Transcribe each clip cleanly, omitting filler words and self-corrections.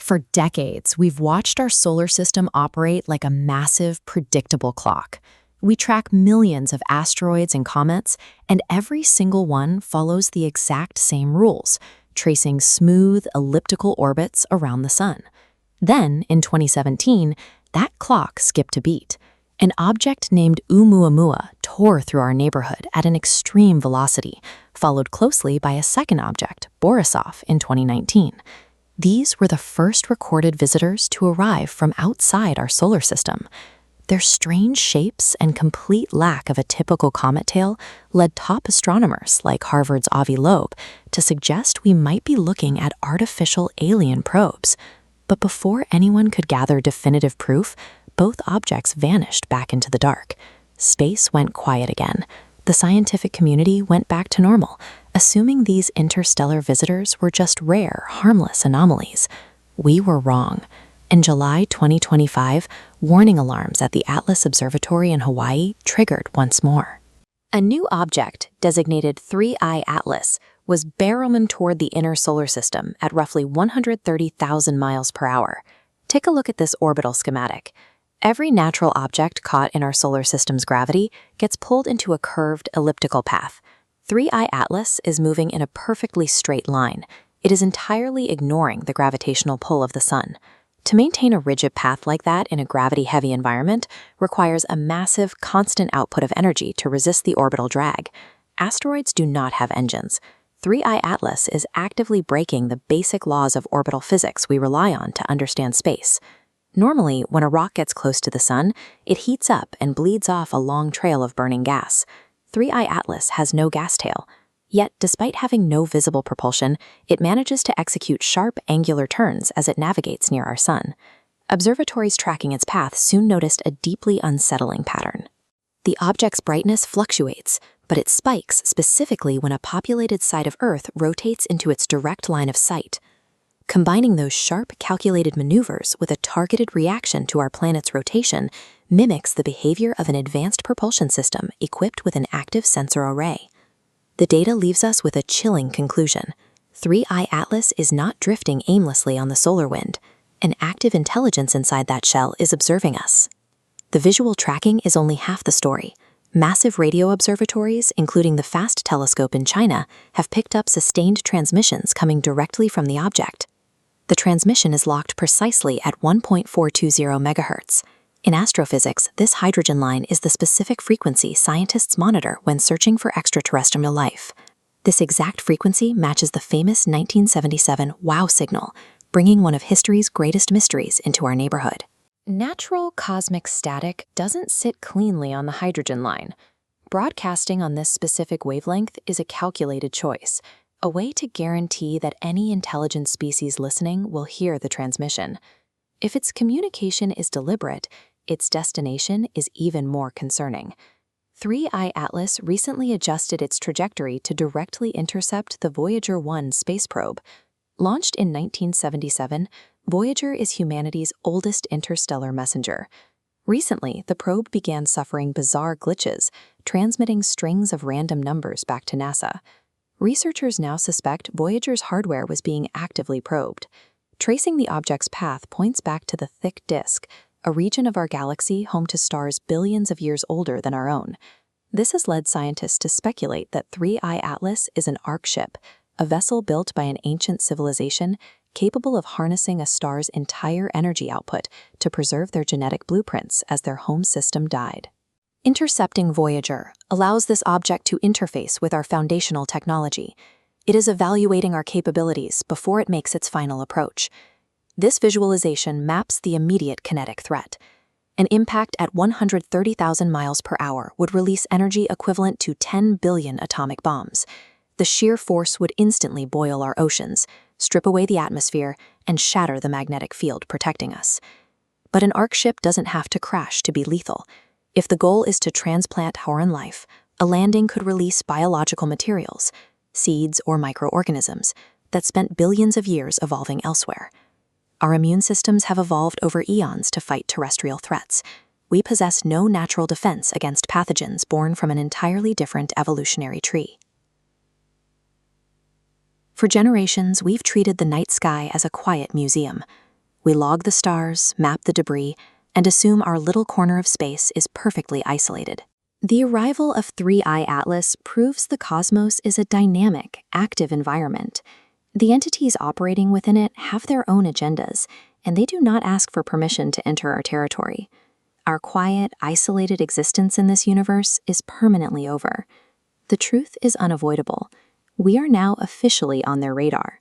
For decades, we've watched our solar system operate like a massive, predictable clock. We track millions of asteroids and comets, and every single one follows the exact same rules, tracing smooth, elliptical orbits around the sun. Then, in 2017, that clock skipped a beat. An object named Oumuamua tore through our neighborhood at an extreme velocity, followed closely by a second object, Borisov, in 2019. These were the first recorded visitors to arrive from outside our solar system. Their strange shapes and complete lack of a typical comet tail led top astronomers like Harvard's Avi Loeb to suggest we might be looking at artificial alien probes. But before anyone could gather definitive proof, both objects vanished back into the dark. Space went quiet again. The scientific community went back to normal, assuming these interstellar visitors were just rare, harmless anomalies. We were wrong. In July 2025, warning alarms at the Atlas Observatory in Hawaii triggered once more. A new object, designated 3I Atlas, was barreling toward the inner solar system at roughly 130,000 miles per hour. Take a look at this orbital schematic. Every natural object caught in our solar system's gravity gets pulled into a curved elliptical path. 3I Atlas is moving in a perfectly straight line. It is entirely ignoring the gravitational pull of the sun. To maintain a rigid path like that in a gravity-heavy environment requires a massive, constant output of energy to resist the orbital drag. Asteroids do not have engines. 3I Atlas is actively breaking the basic laws of orbital physics we rely on to understand space. Normally, when a rock gets close to the sun, it heats up and bleeds off a long trail of burning gas. 3I Atlas has no gas tail. Yet, despite having no visible propulsion, it manages to execute sharp, angular turns as it navigates near our sun. Observatories tracking its path soon noticed a deeply unsettling pattern. The object's brightness fluctuates, but it spikes specifically when a populated side of Earth rotates into its direct line of sight. Combining those sharp, calculated maneuvers with a targeted reaction to our planet's rotation mimics the behavior of an advanced propulsion system equipped with an active sensor array. The data leaves us with a chilling conclusion. 3I Atlas is not drifting aimlessly on the solar wind. An active intelligence inside that shell is observing us. The visual tracking is only half the story. Massive radio observatories, including the FAST telescope in China, have picked up sustained transmissions coming directly from the object. The transmission is locked precisely at 1.420 megahertz. In astrophysics, this hydrogen line is the specific frequency scientists monitor when searching for extraterrestrial life. This exact frequency matches the famous 1977 WOW signal, bringing one of history's greatest mysteries into our neighborhood. Natural cosmic static doesn't sit cleanly on the hydrogen line. Broadcasting on this specific wavelength is a calculated choice, a way to guarantee that any intelligent species listening will hear the transmission. If its communication is deliberate, its destination is even more concerning. 3I Atlas recently adjusted its trajectory to directly intercept the Voyager 1 space probe. Launched in 1977, Voyager is humanity's oldest interstellar messenger. Recently, the probe began suffering bizarre glitches, transmitting strings of random numbers back to NASA. Researchers now suspect Voyager's hardware was being actively probed. Tracing the object's path points back to the thick disk, a region of our galaxy home to stars billions of years older than our own. This has led scientists to speculate that 3I Atlas is an arc ship, a vessel built by an ancient civilization capable of harnessing a star's entire energy output to preserve their genetic blueprints as their home system died. Intercepting Voyager allows this object to interface with our foundational technology. It is evaluating our capabilities before it makes its final approach. This visualization maps the immediate kinetic threat. An impact at 130,000 miles per hour would release energy equivalent to 10 billion atomic bombs. The sheer force would instantly boil our oceans, strip away the atmosphere, and shatter the magnetic field protecting us. But an arc ship doesn't have to crash to be lethal. If the goal is to transplant foreign life, a landing could release biological materials, seeds or microorganisms, that spent billions of years evolving elsewhere. Our immune systems have evolved over eons to fight terrestrial threats. We possess no natural defense against pathogens born from an entirely different evolutionary tree. For generations, we've treated the night sky as a quiet museum. We log the stars, map the debris, and assume our little corner of space is perfectly isolated. The arrival of 3I Atlas proves the cosmos is a dynamic, active environment. The entities operating within it have their own agendas, and they do not ask for permission to enter our territory. Our quiet, isolated existence in this universe is permanently over. The truth is unavoidable. We are now officially on their radar.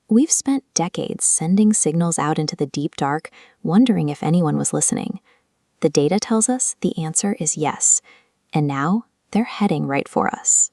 We've spent decades sending signals out into the deep dark, wondering if anyone was listening. The data tells us the answer is yes, and now they're heading right for us.